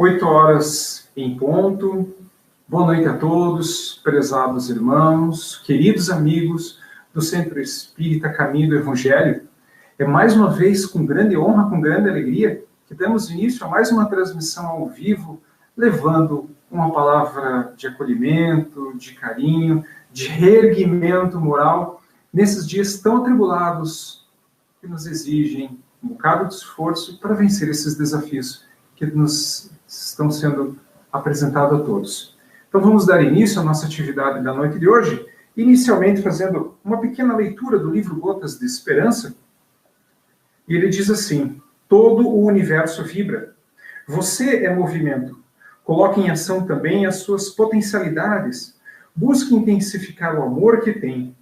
8 horas em ponto. Boa noite a todos, prezados irmãos, queridos amigos do Centro Espírita Caminho do Evangelho. É mais uma vez com grande honra, com grande alegria, que damos início a mais uma transmissão ao vivo, levando uma palavra de acolhimento, de carinho, de reerguimento moral, nesses dias tão atribulados que nos exigem um bocado de esforço para vencer esses desafios que nos estão sendo apresentados a todos. Então vamos dar início à nossa atividade da noite de hoje, inicialmente fazendo uma pequena leitura do livro Gotas de Esperança. E ele diz assim: todo o universo vibra. Você é movimento. Coloque em ação também as suas potencialidades. Busque intensificar o amor que tem.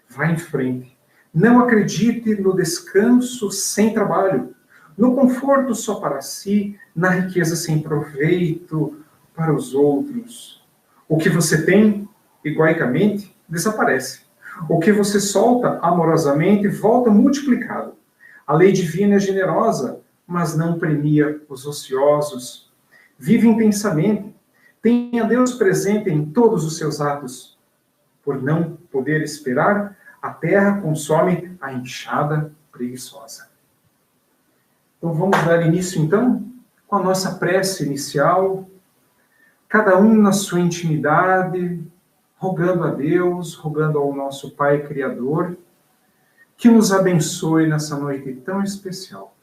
Vá em frente. Não acredite no descanso sem trabalho, no conforto só para si, na riqueza sem proveito para os outros. O que você tem, egoicamente, desaparece. O que você solta amorosamente volta multiplicado. A lei divina é generosa, mas não premia os ociosos. Vive intensamente. Tenha Deus presente em todos os seus atos. Por não poder esperar, a terra consome a enxada preguiçosa. Então vamos dar início, então, com a nossa prece inicial, cada um na sua intimidade, rogando a Deus, rogando ao nosso Pai Criador, que nos abençoe nessa noite tão especial.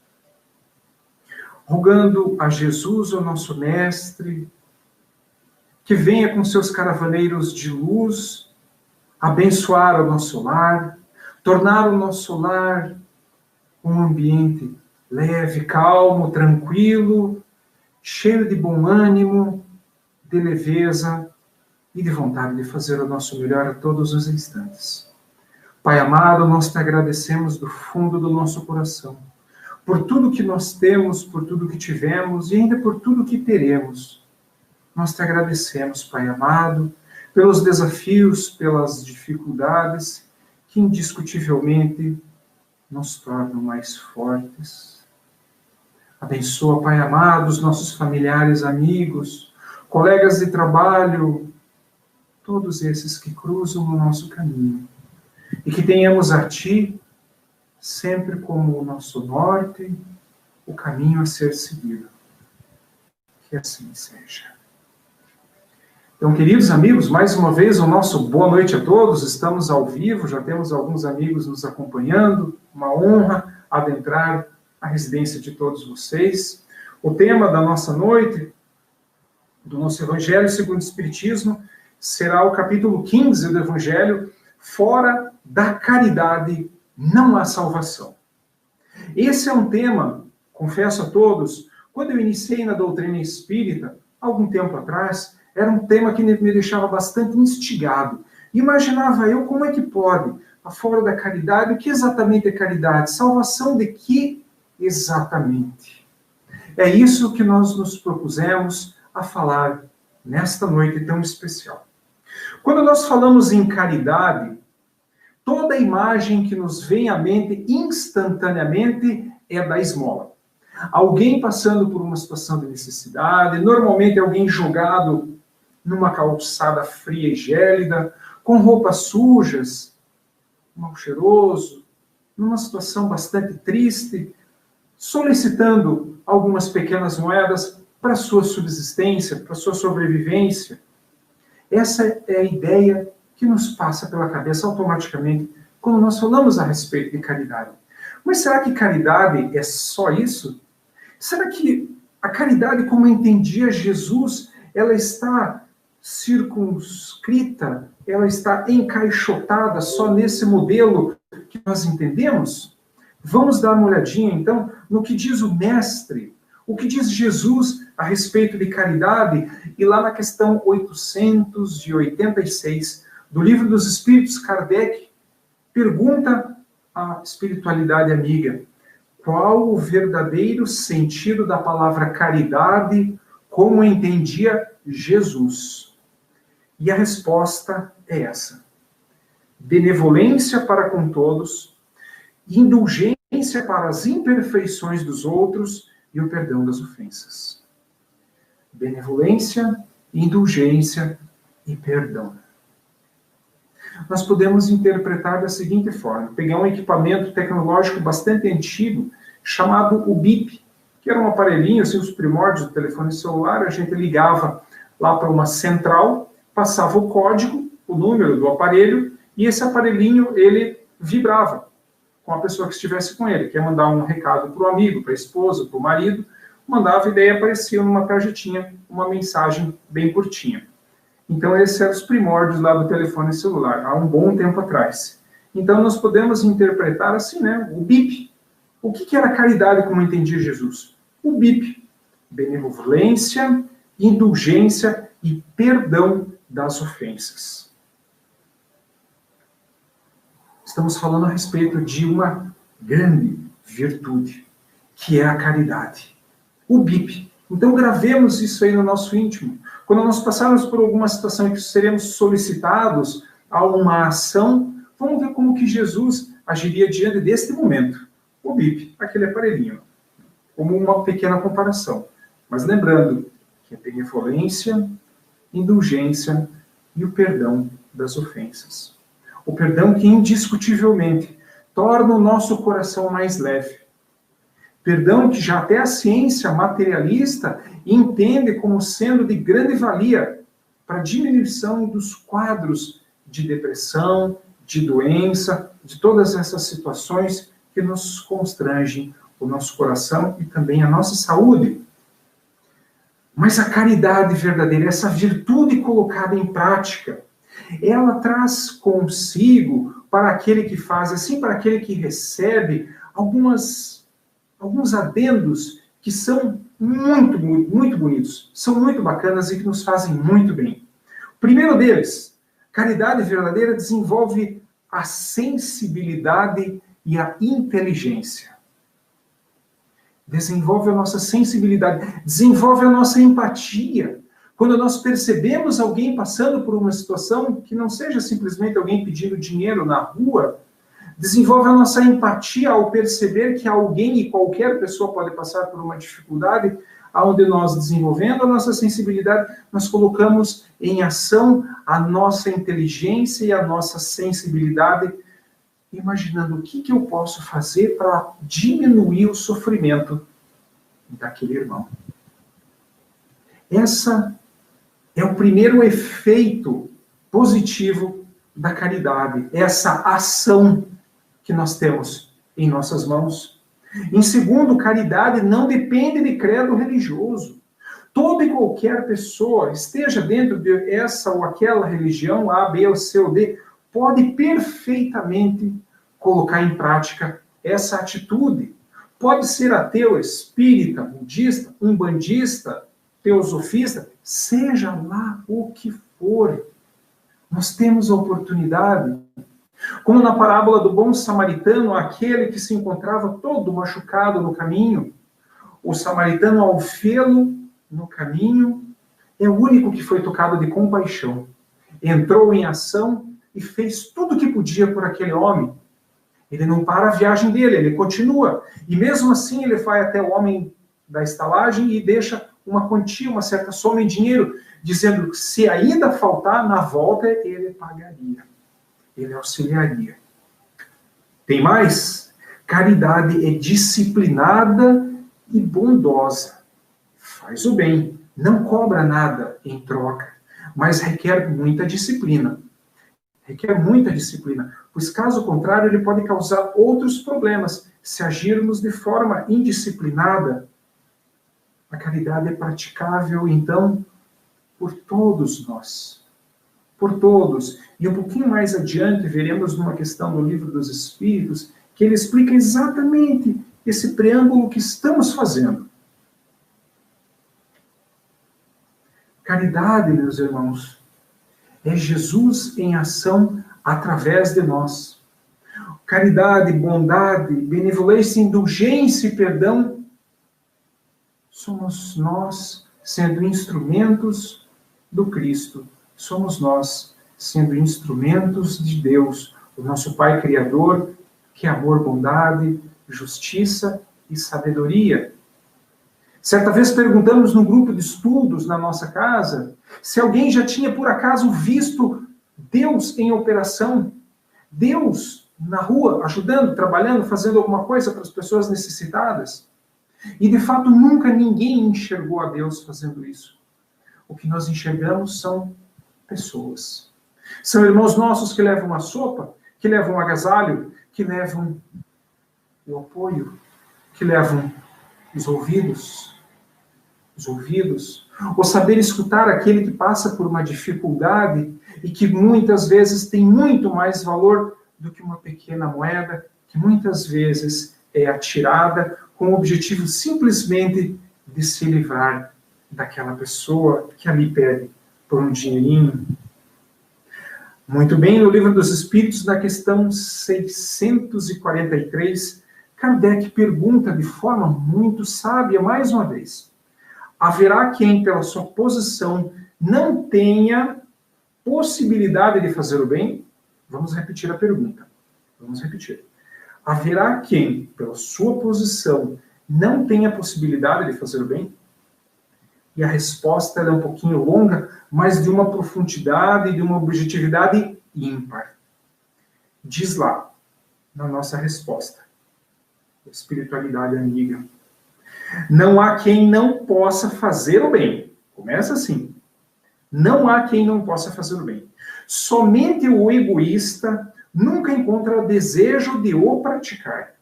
Rogando a Jesus, o nosso Mestre, que venha com seus caravaneiros de luz, abençoar o nosso lar, tornar o nosso lar um ambiente leve, calmo, tranquilo, cheio de bom ânimo, de leveza e de vontade de fazer o nosso melhor a todos os instantes. Pai amado, nós te agradecemos do fundo do nosso coração, por tudo que nós temos, por tudo que tivemos e ainda por tudo que teremos. Nós te agradecemos, Pai amado, pelos desafios, pelas dificuldades que indiscutivelmente nos tornam mais fortes. Abençoa, Pai amado, os nossos familiares, amigos, colegas de trabalho, todos esses que cruzam o nosso caminho. E que tenhamos a Ti sempre como o nosso norte, o caminho a ser seguido. Que assim seja. Então, queridos amigos, mais uma vez o nosso boa noite a todos. Estamos ao vivo, já temos alguns amigos nos acompanhando. Uma honra adentrar a residência de todos vocês. O tema da nossa noite, do nosso Evangelho segundo o Espiritismo, será o capítulo 15 do Evangelho, Fora da caridade não há salvação. Esse é um tema, confesso a todos, quando eu iniciei na doutrina espírita, algum tempo atrás, era um tema que me deixava bastante instigado. Imaginava eu como é que pode, fora da caridade, o que exatamente é caridade? Salvação de que exatamente? É isso que nós nos propusemos a falar nesta noite tão especial. Quando nós falamos em caridade, toda a imagem que nos vem à mente instantaneamente é da esmola. Alguém passando por uma situação de necessidade, normalmente alguém jogado numa calçada fria e gélida, com roupas sujas, mal cheiroso, numa situação bastante triste, solicitando algumas pequenas moedas para sua subsistência, para sua sobrevivência. Essa é a ideia que nos passa pela cabeça automaticamente quando nós falamos a respeito de caridade. Mas será que caridade é só isso? Será que a caridade, como entendia Jesus, ela está circunscrita, ela está encaixotada só nesse modelo que nós entendemos? Vamos dar uma olhadinha, então, no que diz o Mestre, o que diz Jesus a respeito de caridade, e lá na questão 886 do Livro dos Espíritos, Kardec pergunta à espiritualidade amiga: qual o verdadeiro sentido da palavra caridade, como entendia Jesus? E a resposta é essa: benevolência para com todos, indulgência para as imperfeições dos outros e o perdão das ofensas. benevolência, indulgência e perdão. Nós podemos interpretar da seguinte forma: pegar um equipamento tecnológico bastante antigo, chamado o BIP, que era um aparelhinho, assim, os primórdios do telefone celular. A gente ligava lá para uma central, passava o código, o número do aparelho, e esse aparelhinho, ele vibrava com a pessoa que estivesse com ele. Quer mandar um recado para o amigo, para a esposa, para o marido, mandava e daí aparecia numa tarjetinha uma mensagem bem curtinha. Então, esses eram os primórdios lá do telefone celular, há um bom tempo atrás. Então, nós podemos interpretar assim, né? O BIP. O que era caridade, como entendia Jesus? O BIP. Benevolência, indulgência e perdão das ofensas. Estamos falando a respeito de uma grande virtude, que é a caridade. O BIP. Então, gravemos isso aí no nosso íntimo. Quando nós passarmos por alguma situação em que seremos solicitados a uma ação, vamos ver como que Jesus agiria diante deste momento. O BIP, aquele aparelhinho, como uma pequena comparação. Mas lembrando que a benevolência, indulgência e o perdão das ofensas. O perdão que indiscutivelmente torna o nosso coração mais leve. Perdão que já até a ciência materialista entende como sendo de grande valia para a diminuição dos quadros de depressão, de doença, de todas essas situações que nos constrangem o nosso coração e também a nossa saúde. Mas a caridade verdadeira, essa virtude colocada em prática, ela traz consigo, para aquele que faz, assim para aquele que recebe, alguns adendos que são muito bonitos, são muito bacanas e que nos fazem muito bem. O primeiro deles, caridade verdadeira desenvolve a sensibilidade e a inteligência. Desenvolve a nossa sensibilidade, desenvolve a nossa empatia. Quando nós percebemos alguém passando por uma situação que não seja simplesmente alguém pedindo dinheiro na rua, desenvolve a nossa empatia ao perceber que alguém e qualquer pessoa pode passar por uma dificuldade, onde nós, desenvolvendo a nossa sensibilidade, nós colocamos em ação a nossa inteligência e a nossa sensibilidade, imaginando o que eu posso fazer para diminuir o sofrimento daquele irmão. Essa é o primeiro efeito positivo da caridade, essa ação que nós temos em nossas mãos. Em segundo, caridade não depende de credo religioso. Toda e qualquer pessoa, esteja dentro de essa ou aquela religião, A, B, ou C ou D, pode perfeitamente colocar em prática essa atitude. Pode ser ateu, espírita, budista, umbandista, teosofista, seja lá o que for. Nós temos a oportunidade. Como na parábola do bom samaritano, aquele que se encontrava todo machucado no caminho, o samaritano, ao vê-lo no caminho, é o único que foi tocado de compaixão. Entrou em ação e fez tudo o que podia por aquele homem. Ele não para a viagem dele, ele continua. E mesmo assim ele vai até o homem da estalagem e deixa uma quantia, uma certa soma em dinheiro, dizendo que se a ida faltar, na volta ele pagaria. Ele auxiliaria. Tem mais? Caridade é disciplinada e bondosa. Faz o bem, não cobra nada em troca, mas requer muita disciplina. Requer muita disciplina, pois caso contrário ele pode causar outros problemas se agirmos de forma indisciplinada. A caridade é praticável, então, por todos nós. Por todos. E um pouquinho mais adiante, veremos numa questão do Livro dos Espíritos, que ele explica exatamente esse preâmbulo que estamos fazendo. Caridade, meus irmãos, é Jesus em ação através de nós. Caridade, bondade, benevolência, indulgência e perdão somos nós sendo instrumentos do Cristo. Somos nós sendo instrumentos de Deus, o nosso Pai Criador, que é amor, bondade, justiça e sabedoria. Certa vez perguntamos num grupo de estudos na nossa casa se alguém já tinha por acaso visto Deus em operação, Deus na rua, ajudando, trabalhando, fazendo alguma coisa para as pessoas necessitadas. E de fato nunca ninguém enxergou a Deus fazendo isso. O que nós enxergamos são pessoas. São irmãos nossos que levam a sopa, que levam o agasalho, que levam o apoio, que levam os ouvidos, o saber escutar aquele que passa por uma dificuldade e que muitas vezes tem muito mais valor do que uma pequena moeda, que muitas vezes é atirada com o objetivo simplesmente de se livrar daquela pessoa que ali pede por um dinheirinho. Muito bem, no Livro dos Espíritos, na questão 643, Kardec pergunta de forma muito sábia, mais uma vez: haverá quem, pela sua posição, não tenha possibilidade de fazer o bem? Vamos repetir a pergunta. Vamos repetir. Haverá quem, pela sua posição, não tenha possibilidade de fazer o bem? E a resposta é um pouquinho longa, mas de uma profundidade e de uma objetividade ímpar. Diz lá, na nossa resposta, espiritualidade amiga: não há quem não possa fazer o bem. Começa assim. Não há quem não possa fazer o bem. Somente o egoísta nunca encontra desejo de o praticar.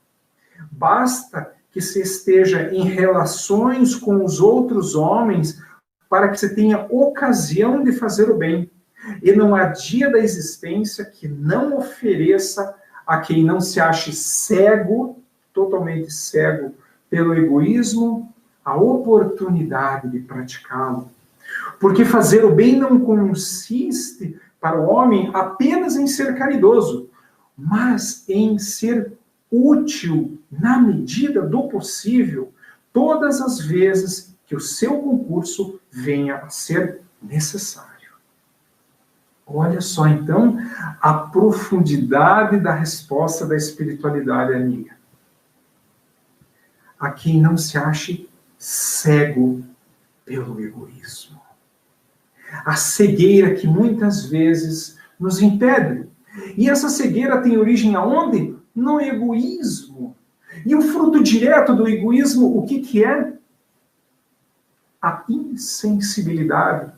Basta que se esteja em relações com os outros homens para que se tenha ocasião de fazer o bem. E não há dia da existência que não ofereça a quem não se ache cego, totalmente cego, pelo egoísmo, a oportunidade de praticá-lo. Porque fazer o bem não consiste para o homem apenas em ser caridoso, mas em ser útil na medida do possível, todas as vezes que o seu concurso venha a ser necessário. Olha só, então, a profundidade da resposta da espiritualidade amiga. A quem não se ache cego pelo egoísmo. A cegueira que muitas vezes nos impede. E essa cegueira tem origem aonde? No egoísmo. E o fruto direto do egoísmo, o que é? A insensibilidade.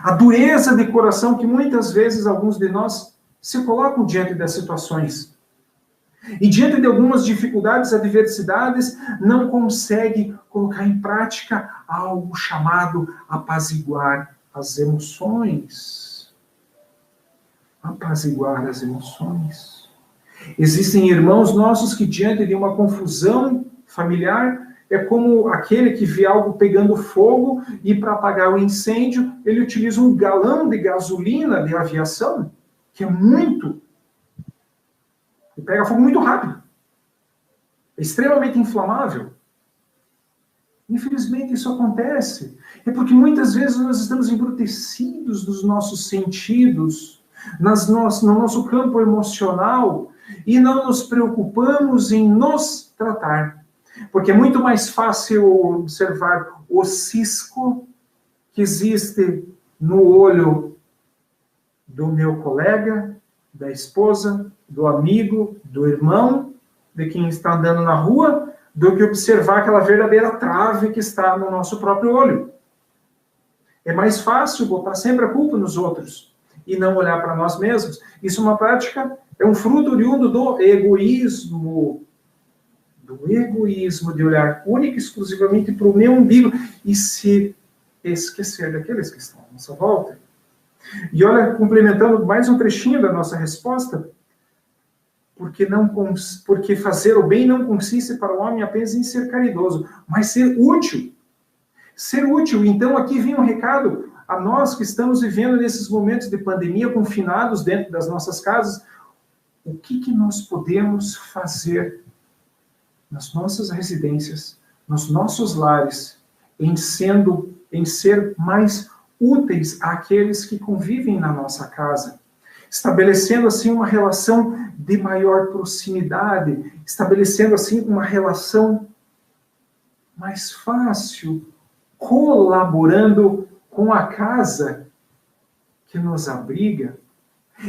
A dureza de coração que muitas vezes alguns de nós se colocam diante das situações. E diante de algumas dificuldades, adversidades, não consegue colocar em prática algo chamado apaziguar as emoções. Apaziguar as emoções. Existem irmãos nossos que diante de uma confusão familiar, é como aquele que vê algo pegando fogo e para apagar o incêndio, ele utiliza um galão de gasolina de aviação, que é muito. E pega fogo muito rápido. É extremamente inflamável. Infelizmente isso acontece. É porque muitas vezes nós estamos embrutecidos dos nossos sentidos, no nosso campo emocional, e não nos preocupamos em nos tratar. Porque é muito mais fácil observar o cisco que existe no olho do meu colega, da esposa, do amigo, do irmão, de quem está andando na rua, do que observar aquela verdadeira trave que está no nosso próprio olho. É mais fácil botar sempre a culpa nos outros e não olhar para nós mesmos. Isso é uma prática, é um fruto oriundo do egoísmo. Do egoísmo de olhar única e exclusivamente para o meu umbigo e se esquecer daqueles que estão à nossa volta. E olha, complementando mais um trechinho da nossa resposta, porque fazer o bem não consiste para o homem apenas em ser caridoso, mas ser útil. Ser útil. Então, aqui vem um recado a nós que estamos vivendo nesses momentos de pandemia, confinados dentro das nossas casas. O que nós podemos fazer nas nossas residências, nos nossos lares, em ser mais úteis àqueles que convivem na nossa casa, estabelecendo assim uma relação de maior proximidade, estabelecendo assim uma relação mais fácil, colaborando com a casa que nos abriga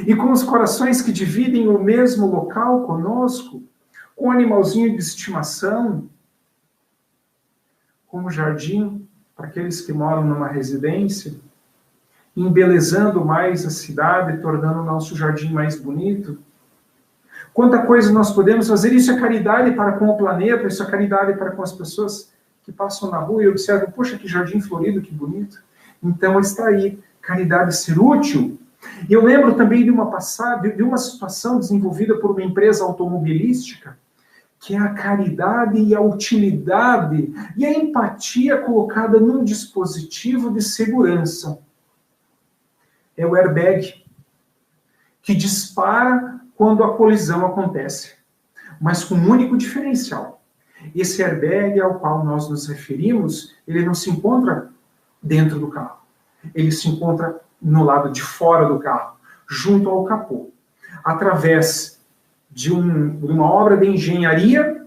e com os corações que dividem o mesmo local conosco, com o animalzinho de estimação, com o jardim para aqueles que moram numa residência, embelezando mais a cidade, tornando o nosso jardim mais bonito. Quanta coisa nós podemos fazer, isso é caridade para com o planeta, isso é caridade para com as pessoas que passam na rua e observam, poxa, que jardim florido, que bonito. Então está aí, caridade ser útil. E eu lembro também de uma situação desenvolvida por uma empresa automobilística, que é a caridade e a utilidade e a empatia colocada num dispositivo de segurança. É o airbag, que dispara quando a colisão acontece, mas com um único diferencial. Esse airbag ao qual nós nos referimos, ele não se encontra dentro do carro. Ele se encontra no lado de fora do carro, junto ao capô. Através de uma obra de engenharia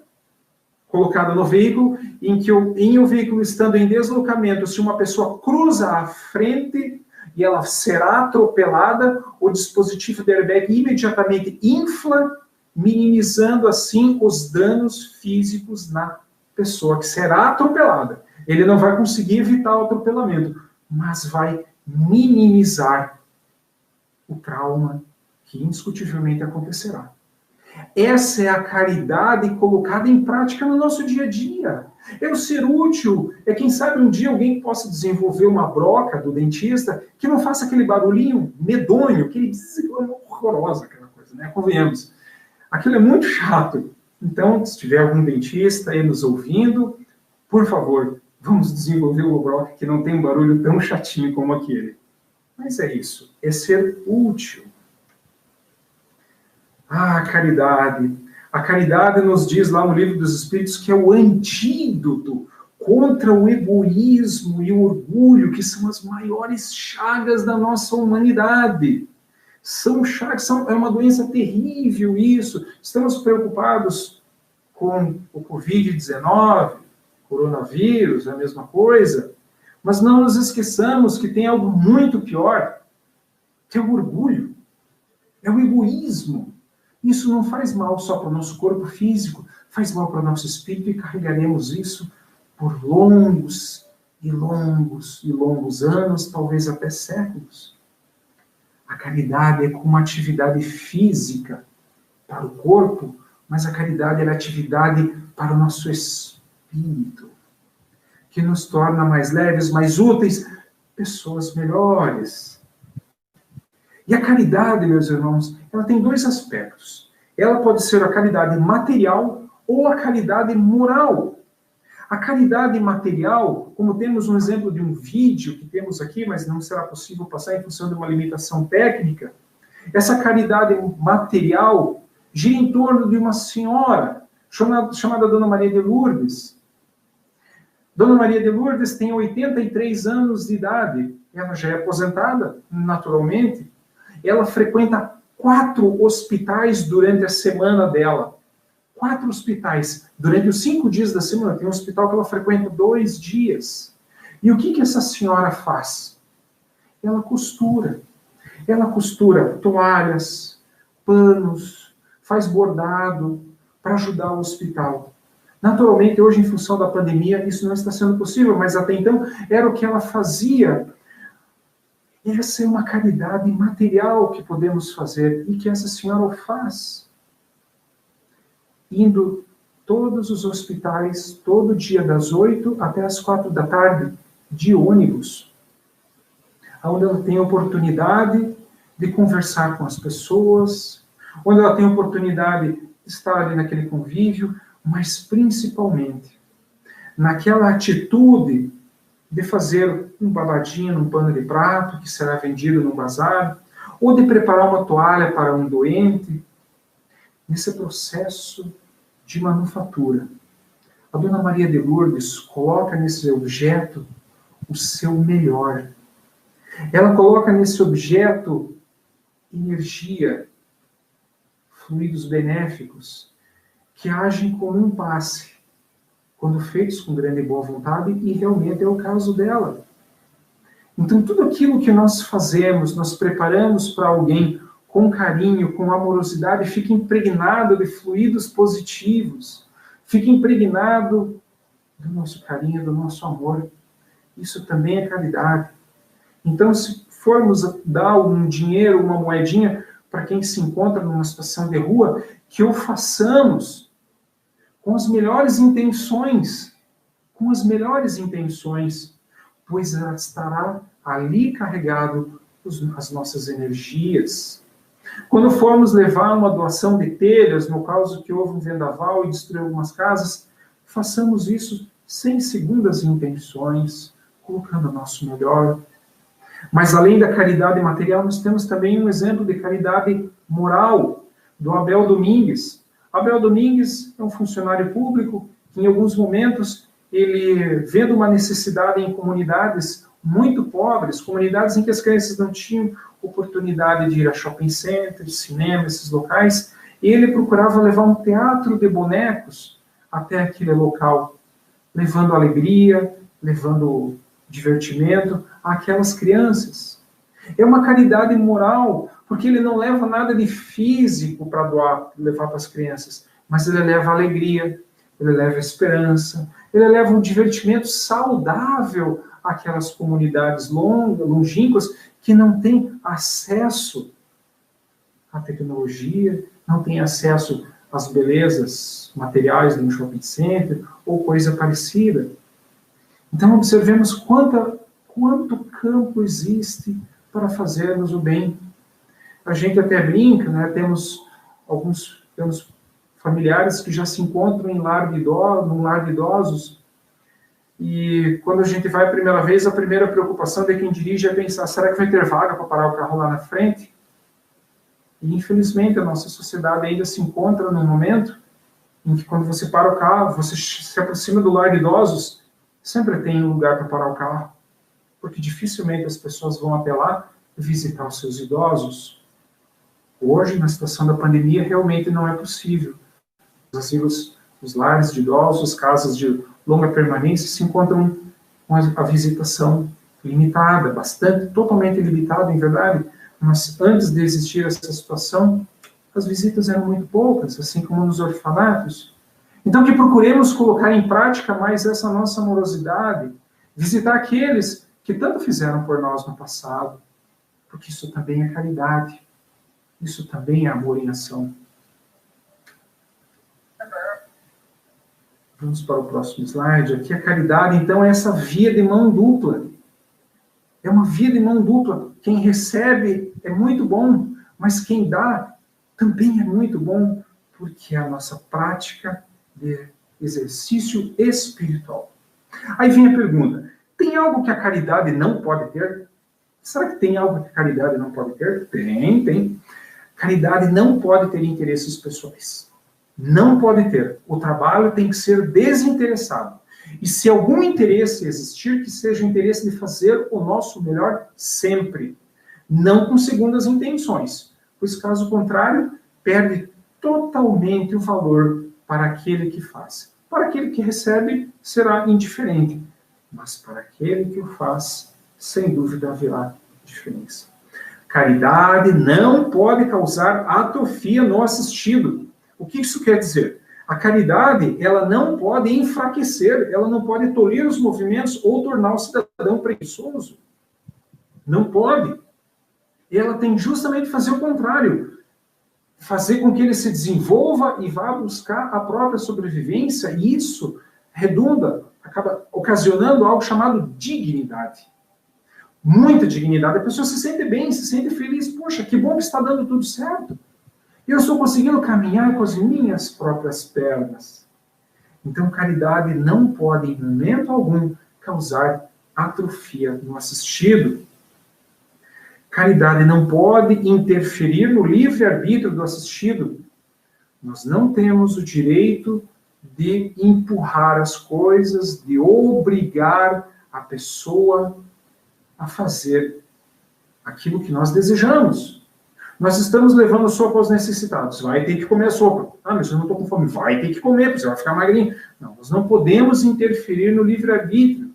colocada no veículo, em que o veículo estando em deslocamento, se uma pessoa cruza a frente e ela será atropelada, o dispositivo de airbag imediatamente infla, minimizando assim os danos físicos na pessoa que será atropelada. Ele não vai conseguir evitar o atropelamento, mas vai minimizar o trauma que indiscutivelmente acontecerá. Essa é a caridade colocada em prática no nosso dia a dia. É o ser útil, é quem sabe um dia alguém possa desenvolver uma broca do dentista que não faça aquele barulhinho medonho, aquele horrorosa, aquela coisa, né? Convenhamos. Aquilo é muito chato. Então, se tiver algum dentista aí nos ouvindo, por favor, vamos desenvolver uma broca que não tem um barulho tão chatinho como aquele. Mas é isso, é ser útil. Ah, a caridade. A caridade nos diz lá no Livro dos Espíritos que é o antídoto contra o egoísmo e o orgulho, que são as maiores chagas da nossa humanidade. São chagas, é uma doença terrível isso. Estamos preocupados com o Covid-19, coronavírus, é a mesma coisa, mas não nos esqueçamos que tem algo muito pior, que é o orgulho, é o egoísmo. Isso não faz mal só para o nosso corpo físico, faz mal para o nosso espírito e carregaremos isso por longos e longos e longos anos, talvez até séculos. A caridade é como uma atividade física para o corpo, mas a caridade é atividade para o nosso espírito, que nos torna mais leves, mais úteis, pessoas melhores. E a caridade, meus irmãos, ela tem dois aspectos. Ela pode ser a caridade material ou a caridade moral. A caridade material, como temos um exemplo de um vídeo que temos aqui, mas não será possível passar em função de uma limitação técnica, essa caridade material gira em torno de uma senhora chamada Dona Maria de Lourdes. Dona Maria de Lourdes tem 83 anos de idade. Ela já é aposentada, naturalmente. Ela frequenta 4 hospitais durante a semana dela. 4 hospitais. Durante os 5 dias da semana, tem um hospital que ela frequenta 2 dias. E o que essa senhora faz? Ela costura. Ela costura toalhas, panos, faz bordado para ajudar o hospital. Naturalmente, hoje, em função da pandemia, isso não está sendo possível, mas até então era o que ela fazia. Essa é uma caridade material que podemos fazer e que essa senhora o faz. Indo todos os hospitais, todo dia, das 8 até as 4 da tarde, de ônibus, onde ela tem a oportunidade de conversar com as pessoas, onde ela tem a oportunidade de estar ali naquele convívio, mas principalmente naquela atitude de fazer um babadinho num pano de prato que será vendido num bazar, ou de preparar uma toalha para um doente, nesse processo de manufatura. A Dona Maria de Lourdes coloca nesse objeto o seu melhor. Ela coloca nesse objeto energia, fluidos benéficos, que agem como um passe quando feitos com grande e boa vontade, e realmente é o caso dela. Então, tudo aquilo que nós fazemos, nós preparamos para alguém com carinho, com amorosidade, fica impregnado de fluidos positivos, fica impregnado do nosso carinho, do nosso amor. Isso também é caridade. Então, se formos dar um dinheiro, uma moedinha para quem se encontra numa situação de rua, que o façamos com as melhores intenções, pois estará ali carregado as nossas energias. Quando formos levar uma doação de telhas, no caso que houve um vendaval e destruiu algumas casas, façamos isso sem segundas intenções, colocando o nosso melhor. Mas além da caridade material, nós temos também um exemplo de caridade moral, do Abel Domingues. Abel Domingues é um funcionário público que, em alguns momentos, ele, vendo uma necessidade em comunidades muito pobres, comunidades em que as crianças não tinham oportunidade de ir a shopping centers, cinema, esses locais, ele procurava levar um teatro de bonecos até aquele local, levando alegria, levando divertimento àquelas crianças. É uma caridade moral, porque ele não leva nada de físico para doar, levar para as crianças, mas ele leva alegria, ele leva esperança, ele leva um divertimento saudável àquelas comunidades longínquas que não têm acesso à tecnologia, não têm acesso às belezas materiais de um shopping center ou coisa parecida. Então, observemos quanto campo existe para fazermos o bem. A gente até brinca, né? Temos familiares que já se encontram num lar de idosos, e quando a gente vai a primeira vez, a primeira preocupação de quem dirige é pensar, será que vai ter vaga para parar o carro lá na frente? E, infelizmente, a nossa sociedade ainda se encontra num momento em que, quando você para o carro, você se aproxima do lar de idosos, sempre tem um lugar para parar o carro, porque dificilmente as pessoas vão até lá visitar os seus idosos. Hoje, na situação da pandemia, realmente não é possível. Os asilos, os lares de idosos, casas de longa permanência se encontram com a visitação limitada, totalmente limitada, em verdade, mas antes de existir essa situação, as visitas eram muito poucas, assim como nos orfanatos. Então, que procuremos colocar em prática mais essa nossa amorosidade, visitar aqueles que tanto fizeram por nós no passado, porque isso também é caridade, isso também é amor em ação. Vamos para o próximo slide. Aqui a caridade, então, é essa via de mão dupla. É uma via de mão dupla. Quem recebe é muito bom, mas quem dá também é muito bom, porque é a nossa prática de exercício espiritual. Aí vem a pergunta, tem algo que a caridade não pode ter? Será que tem algo que a caridade não pode ter? Tem. Caridade não pode ter interesses pessoais. Não pode ter. O trabalho tem que ser desinteressado. E se algum interesse existir, que seja o interesse de fazer o nosso melhor sempre. Não com segundas intenções. Pois, caso contrário, perde totalmente o valor para aquele que faz. Para aquele que recebe, será indiferente. Mas para aquele que o faz, sem dúvida haverá diferença. Caridade não pode causar atrofia no assistido. O que isso quer dizer? A caridade, ela não pode enfraquecer, ela não pode tolir os movimentos ou tornar o cidadão preguiçoso. Não pode. Ela tem justamente que fazer o contrário. Fazer com que ele se desenvolva e vá buscar a própria sobrevivência, e isso redunda, acaba ocasionando algo chamado dignidade. Muita dignidade. A pessoa se sente bem, se sente feliz. Poxa, que bom que está dando tudo certo. Eu estou conseguindo caminhar com as minhas próprias pernas. Então, caridade não pode, em momento algum, causar atrofia no assistido. Caridade não pode interferir no livre-arbítrio do assistido. Nós não temos o direito de empurrar as coisas, de obrigar a pessoa a fazer aquilo que nós desejamos. Nós estamos levando sopa aos necessitados. Vai ter que comer a sopa. Ah, mas eu não estou com fome. Vai ter que comer, porque você vai ficar magrinho. Não, nós não podemos interferir no livre-arbítrio.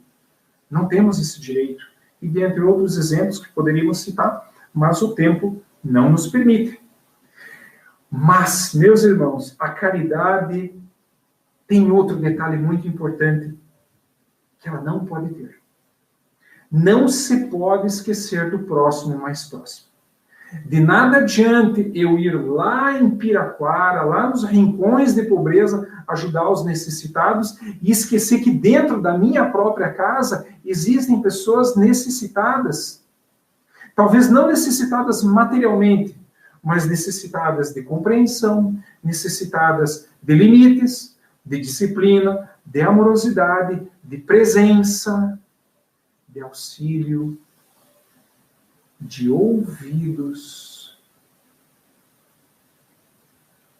Não temos esse direito. E dentre outros exemplos que poderíamos citar, mas o tempo não nos permite. Mas, meus irmãos, a caridade tem outro detalhe muito importante que ela não pode ter. Não se pode esquecer do próximo mais próximo. De nada adianta eu ir lá em Piraquara, lá nos rincões de pobreza, ajudar os necessitados e esquecer que dentro da minha própria casa existem pessoas necessitadas. Talvez não necessitadas materialmente, mas necessitadas de compreensão, necessitadas de limites, de disciplina, de amorosidade, de presença, de auxílio, de ouvidos.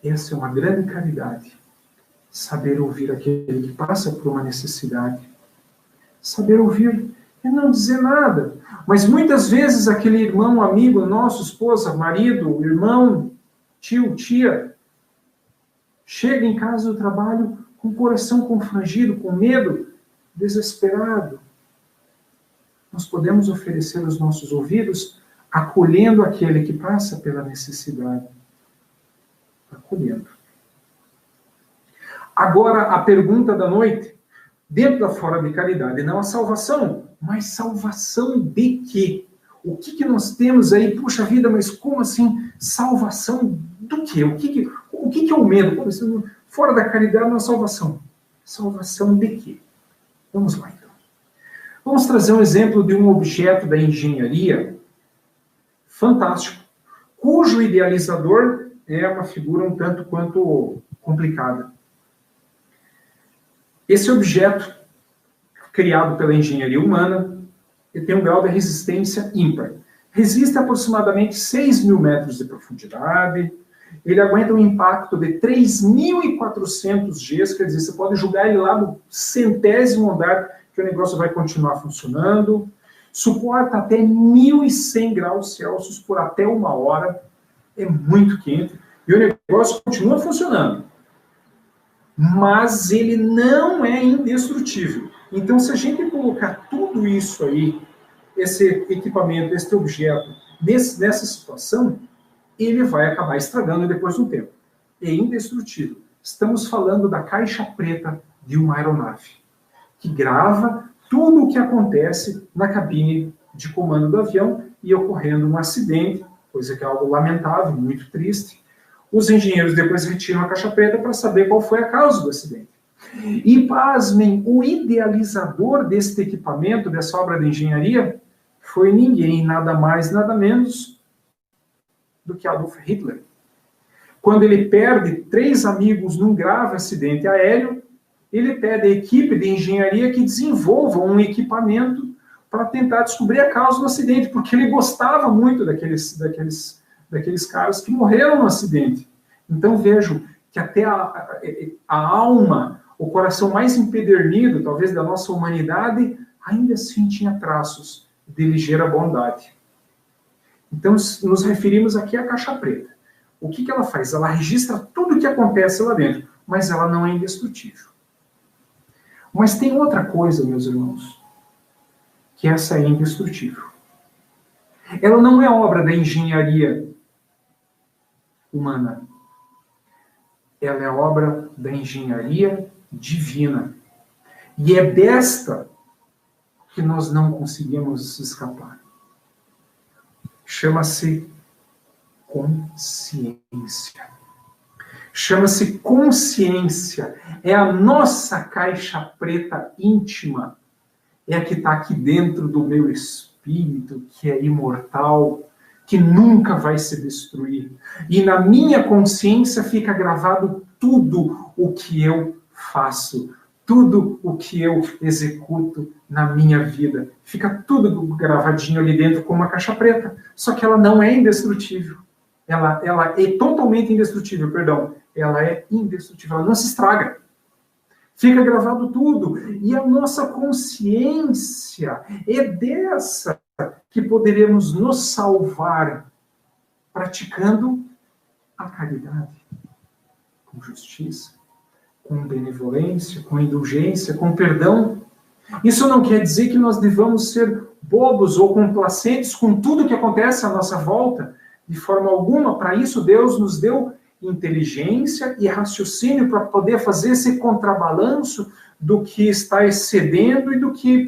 Essa é uma grande caridade. Saber ouvir aquele que passa por uma necessidade. Saber ouvir e não dizer nada. Mas muitas vezes aquele irmão, amigo, nosso, esposa, marido, irmão, tio, tia, chega em casa do trabalho com o coração confrangido, com medo, desesperado. Nós podemos oferecer os nossos ouvidos acolhendo aquele que passa pela necessidade. Acolhendo. Agora, a pergunta da noite, dentro da fora de caridade, não a salvação, mas salvação de quê? O que nós temos aí? Puxa vida, mas como assim? Salvação do quê? O que é o medo? Fora da caridade não é salvação. Salvação de quê? Vamos lá, então. Vamos trazer um exemplo de um objeto da engenharia fantástico, cujo idealizador é uma figura um tanto quanto complicada. Esse objeto, criado pela engenharia humana, ele tem um grau de resistência ímpar. Resiste a aproximadamente 6.000 metros de profundidade, ele aguenta um impacto de 3.400 Gs, quer dizer, você pode jogar ele lá no 100º andar, que o negócio vai continuar funcionando. Suporta até 1.100 graus Celsius por até 1 hora. É muito quente. E o negócio continua funcionando. Mas ele não é indestrutível. Então, se a gente colocar tudo isso aí, esse equipamento, esse objeto, nessa situação, ele vai acabar estragando depois de um tempo. É indestrutível. Estamos falando da caixa preta de uma aeronave, que grava tudo o que acontece na cabine de comando do avião e ocorrendo um acidente, coisa que é algo lamentável, muito triste. Os engenheiros depois retiram a caixa preta para saber qual foi a causa do acidente. E, pasmem, o idealizador deste equipamento, dessa obra de engenharia, foi ninguém, nada mais, nada menos do que Adolf Hitler. Quando ele perde 3 amigos num grave acidente aéreo, ele pede à equipe de engenharia que desenvolva um equipamento para tentar descobrir a causa do acidente, porque ele gostava muito daqueles caras que morreram no acidente. Então vejam que até a alma, o coração mais empedernido, talvez, da nossa humanidade, ainda assim tinha traços de ligeira bondade. Então nos referimos aqui à caixa preta. O que ela faz? Ela registra tudo o que acontece lá dentro, mas ela não é indestrutível. Mas tem outra coisa, meus irmãos, que essa é indestrutível. Ela não é obra da engenharia humana. Ela é obra da engenharia divina. E é desta que nós não conseguimos escapar. Chama-se consciência. Chama-se consciência. É a nossa caixa preta íntima. É a que está aqui dentro do meu espírito, que é imortal, que nunca vai se destruir. E na minha consciência fica gravado tudo o que eu faço, tudo o que eu executo na minha vida. Fica tudo gravadinho ali dentro como uma caixa preta. Só que ela não é indestrutível. Ela é totalmente indestrutível, perdão. Ela é indestrutível, ela não se estraga. Fica gravado tudo. E a nossa consciência é dessa que poderemos nos salvar praticando a caridade, com justiça, com benevolência, com indulgência, com perdão. Isso não quer dizer que nós devamos ser bobos ou complacentes com tudo que acontece à nossa volta. De forma alguma. Para isso, Deus nos deu inteligência e raciocínio para poder fazer esse contrabalanço do que está excedendo e do que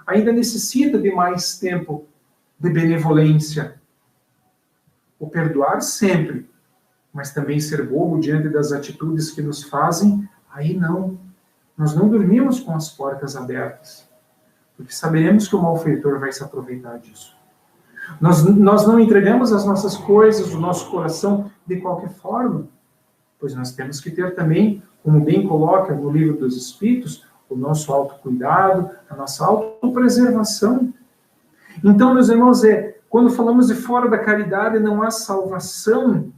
ainda necessita de mais tempo de benevolência. O perdoar sempre, mas também ser bobo diante das atitudes que nos fazem, aí não. Nós não dormimos com as portas abertas, porque saberemos que o malfeitor vai se aproveitar disso. Nós não entregamos as nossas coisas, o nosso coração, de qualquer forma, pois nós temos que ter também, como bem coloca no Livro dos Espíritos, o nosso autocuidado, a nossa autopreservação. Então, meus irmãos, quando falamos de fora da caridade não há salvação,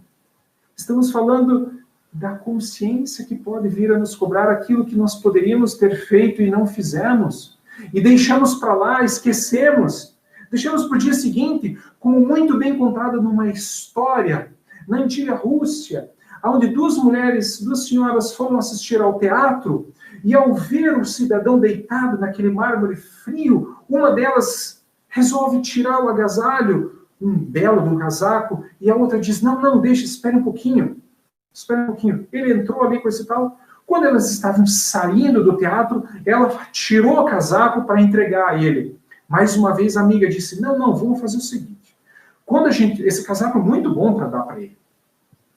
estamos falando da consciência que pode vir a nos cobrar aquilo que nós poderíamos ter feito e não fizemos, e deixamos para lá, esquecemos. Deixamos para o dia seguinte, como muito bem contado numa história, na antiga Rússia, onde duas senhoras foram assistir ao teatro, e ao ver o cidadão deitado naquele mármore frio, uma delas resolve tirar o agasalho, um belo de um casaco, e a outra diz, não, deixa, espere um pouquinho. Ele entrou ali com esse tal. Quando elas estavam saindo do teatro, ela tirou o casaco para entregar a ele. Mais uma vez a amiga disse, não, vamos fazer o seguinte. Esse casaco é muito bom para dar para ele.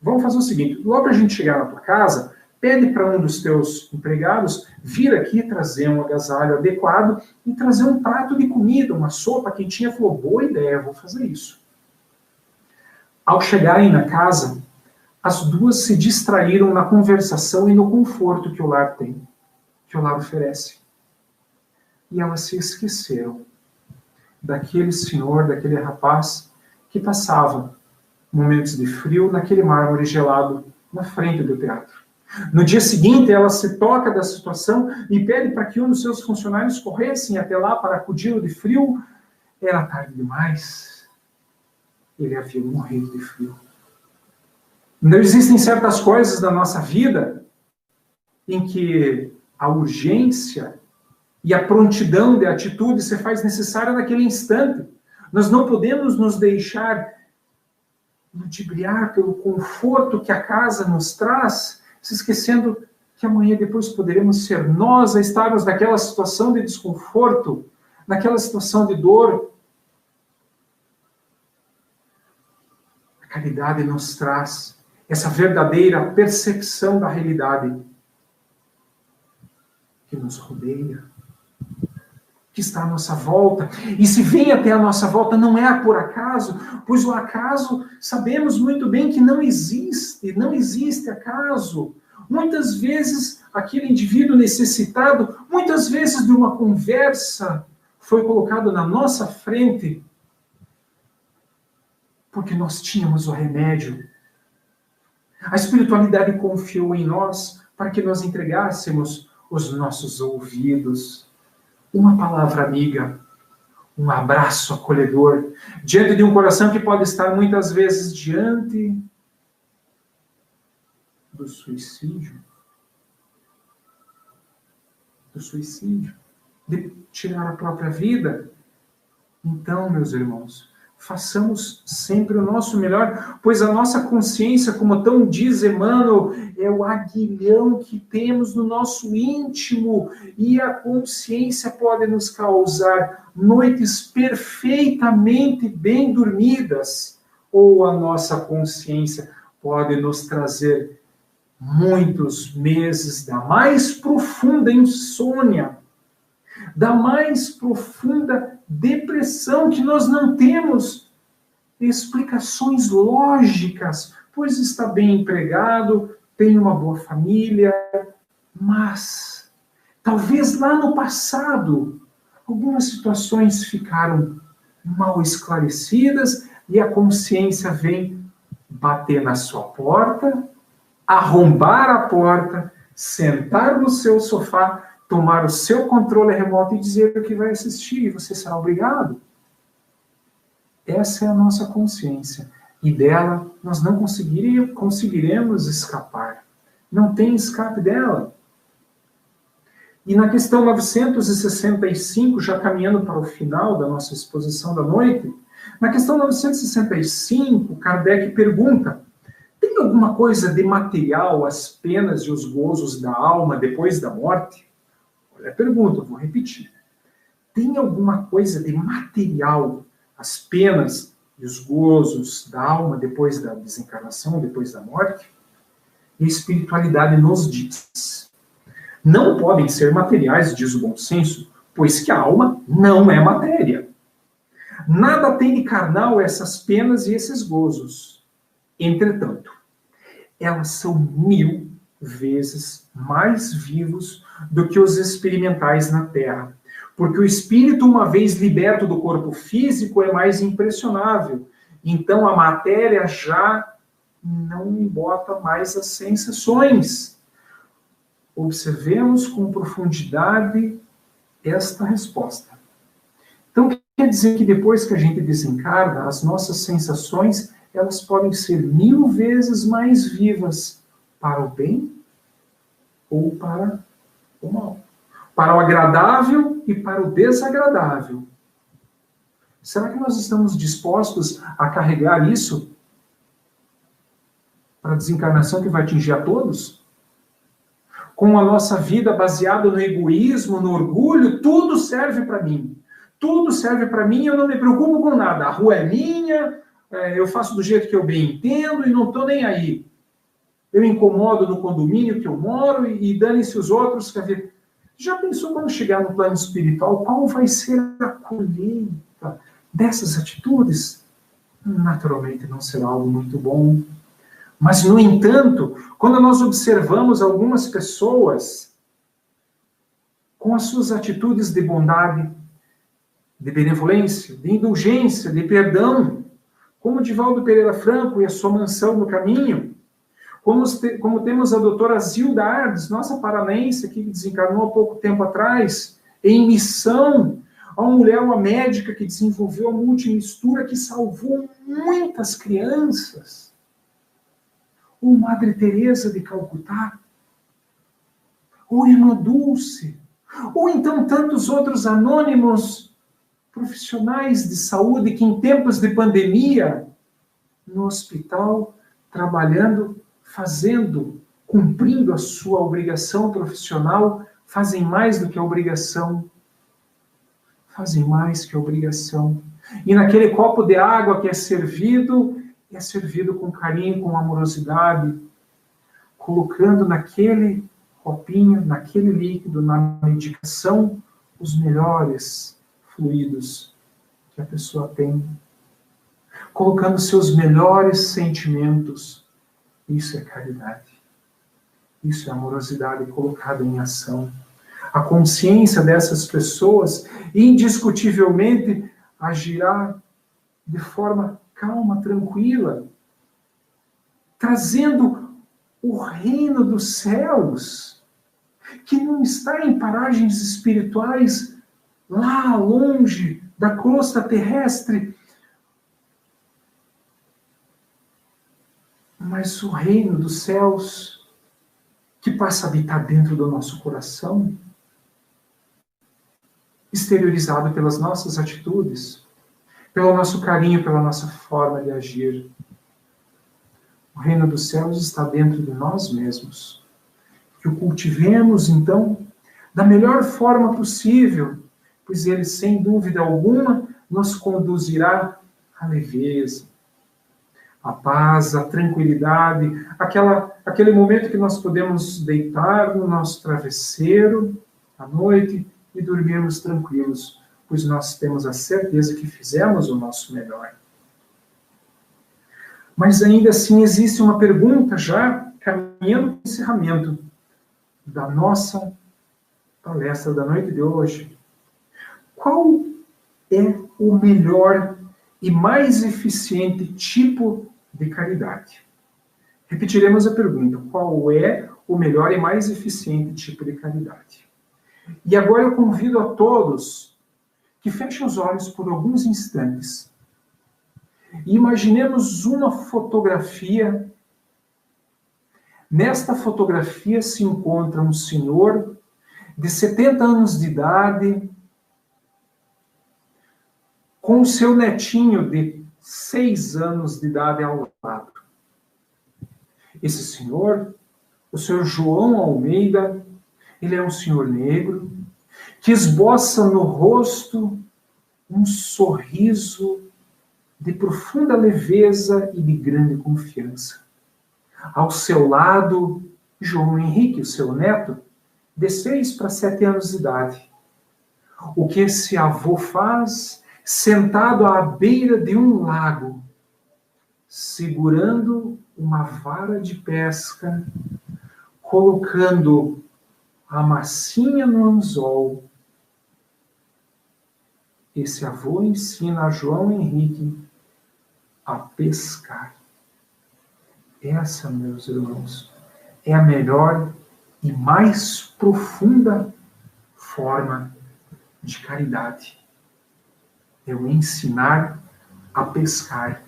Vamos fazer o seguinte, logo que a gente chegar na tua casa, pede para um dos teus empregados vir aqui trazer um agasalho adequado e trazer um prato de comida, uma sopa quentinha. Falou, boa ideia, vou fazer isso. Ao chegarem na casa, as duas se distraíram na conversação e no conforto que o lar tem, que o lar oferece. E elas se esqueceram daquele senhor, daquele rapaz que passava momentos de frio naquele mármore gelado na frente do teatro. No dia seguinte, ela se toca da situação e pede para que um dos seus funcionários corressem até lá para acudi-lo de frio. Era tarde demais. Ele havia morrido de frio. Não existem certas coisas da nossa vida em que a urgência e a prontidão de atitude se faz necessária naquele instante. Nós não podemos nos deixar ludibriar pelo conforto que a casa nos traz, se esquecendo que amanhã depois poderemos ser nós a estarmos naquela situação de desconforto, naquela situação de dor. A caridade nos traz essa verdadeira percepção da realidade que nos rodeia, que está à nossa volta. E se vem até a nossa volta, não é por acaso, pois o acaso, sabemos muito bem que não existe acaso. Muitas vezes, aquele indivíduo necessitado, muitas vezes de uma conversa, foi colocado na nossa frente, porque nós tínhamos o remédio. A espiritualidade confiou em nós para que nós entregássemos os nossos ouvidos, uma palavra amiga, um abraço acolhedor, diante de um coração que pode estar muitas vezes diante do suicídio, de tirar a própria vida. Então, meus irmãos, façamos sempre o nosso melhor, pois a nossa consciência, como tão diz Emmanuel, é o aguilhão que temos no nosso íntimo, e a consciência pode nos causar noites perfeitamente bem dormidas, ou a nossa consciência pode nos trazer muitos meses da mais profunda insônia, da mais profunda depressão, que nós não temos explicações lógicas, pois está bem empregado, tem uma boa família, mas talvez lá no passado algumas situações ficaram mal esclarecidas e a consciência vem bater na sua porta, arrombar a porta, sentar no seu sofá, tomar o seu controle remoto e dizer o que vai assistir, e você será obrigado. Essa é a nossa consciência. E dela nós não conseguiremos escapar. Não tem escape dela. E na questão 965, já caminhando para o final da nossa exposição da noite, na questão 965, Kardec pergunta: tem alguma coisa de material as penas e os gozos da alma depois da morte? Olha a pergunta, eu vou repetir. Tem alguma coisa de material as penas e os gozos da alma depois da desencarnação, depois da morte? E a espiritualidade nos diz: não podem ser materiais, diz o bom senso, pois que a alma não é matéria. Nada tem de carnal essas penas e esses gozos. Entretanto, elas são 1000 vezes mais vivos do que os experimentais na Terra. Porque o espírito, uma vez liberto do corpo físico, é mais impressionável. Então a matéria já não embota mais as sensações. Observemos com profundidade esta resposta. Então, quer dizer que depois que a gente desencarna, as nossas sensações, elas podem ser 1000 vezes mais vivas para o bem ou para o mal. Para o agradável e para o desagradável. Será que nós estamos dispostos a carregar isso para a desencarnação que vai atingir a todos? Com a nossa vida baseada no egoísmo, no orgulho, tudo serve para mim. Tudo serve para mim, eu não me preocupo com nada. A rua é minha, eu faço do jeito que eu bem entendo e não estou nem aí. Eu incomodo no condomínio que eu moro e dane-se os outros. Quer ver? Já pensou quando chegar no plano espiritual, qual vai ser a colheita dessas atitudes? Naturalmente não será algo muito bom. Mas, no entanto, quando nós observamos algumas pessoas com as suas atitudes de bondade, de benevolência, de indulgência, de perdão, como Divaldo Pereira Franco e a sua mansão no caminho, como temos a doutora Zilda Ardes, nossa paranaense, que desencarnou há pouco tempo atrás, em missão, a uma mulher, uma médica que desenvolveu a multimistura, que salvou muitas crianças. Ou Madre Teresa de Calcutá, ou Irmã Dulce, ou então tantos outros anônimos profissionais de saúde que em tempos de pandemia, no hospital, trabalhando, fazendo, cumprindo a sua obrigação profissional, fazem mais do que a obrigação. Fazem mais que a obrigação. E naquele copo de água que é servido com carinho, com amorosidade, colocando naquele copinho, naquele líquido, na medicação, os melhores fluidos que a pessoa tem, colocando seus melhores sentimentos. Isso é caridade. Isso é amorosidade colocada em ação. A consciência dessas pessoas, indiscutivelmente, agirá de forma calma, tranquila, trazendo o reino dos céus, que não está em paragens espirituais lá longe da crosta terrestre, mas o reino dos céus que passa a habitar dentro do nosso coração, exteriorizado pelas nossas atitudes, pelo nosso carinho, pela nossa forma de agir. O reino dos céus está dentro de nós mesmos. Que o cultivemos, então, da melhor forma possível, pois ele, sem dúvida alguma, nos conduzirá à leveza, à paz, à tranquilidade, aquele momento que nós podemos deitar no nosso travesseiro à noite e dormirmos tranquilos, pois nós temos a certeza que fizemos o nosso melhor. Mas ainda assim existe uma pergunta já caminhando para o encerramento da nossa palestra da noite de hoje. Qual é o melhor e mais eficiente tipo de caridade? Repetiremos a pergunta. Qual é o melhor e mais eficiente tipo de caridade? E agora eu convido a todos que fechem os olhos por alguns instantes E imaginemos uma fotografia. Nesta fotografia se encontra um senhor de 70 anos de idade, com o seu netinho de 6 anos de idade ao lado. Esse senhor, o senhor João Almeida, ele é um senhor negro, que esboça no rosto um sorriso de profunda leveza e de grande confiança. Ao seu lado, João Henrique, o seu neto, de 6 para 7 anos de idade. O que esse avô faz, sentado à beira de um lago, segurando uma vara de pesca, colocando a massinha no anzol. Esse avô ensina a João Henrique a pescar. Essa, meus irmãos, é a melhor e mais profunda forma de caridade. Eu ensinar a pescar.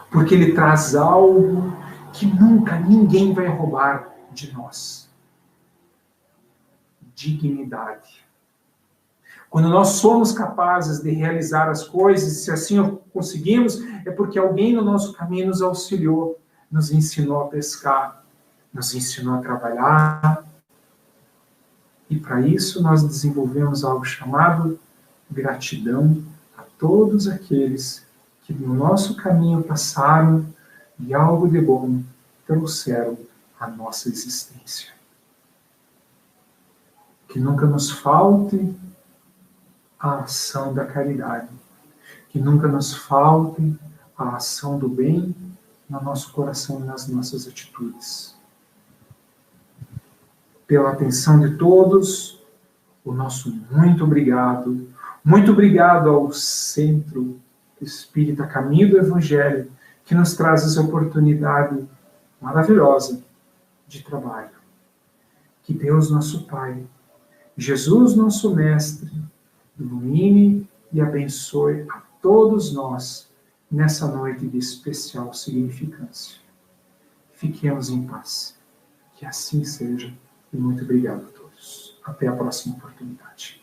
Porque ele traz algo que nunca ninguém vai roubar de nós. Dignidade. Quando nós somos capazes de realizar as coisas, se assim conseguimos, é porque alguém no nosso caminho nos auxiliou, nos ensinou a pescar, nos ensinou a trabalhar. E para isso nós desenvolvemos algo chamado gratidão a todos aqueles que no nosso caminho passaram e algo de bom trouxeram à nossa existência. Que nunca nos falte a ação da caridade. Que nunca nos falte a ação do bem no nosso coração e nas nossas atitudes. Pela atenção de todos, o nosso muito obrigado. Muito obrigado ao Centro Espírita Caminho do Evangelho, que nos traz essa oportunidade maravilhosa de trabalho. Que Deus, nosso Pai, Jesus, nosso Mestre, ilumine e abençoe a todos nós nessa noite de especial significância. Fiquemos em paz. Que assim seja. E muito obrigado a todos. Até a próxima oportunidade.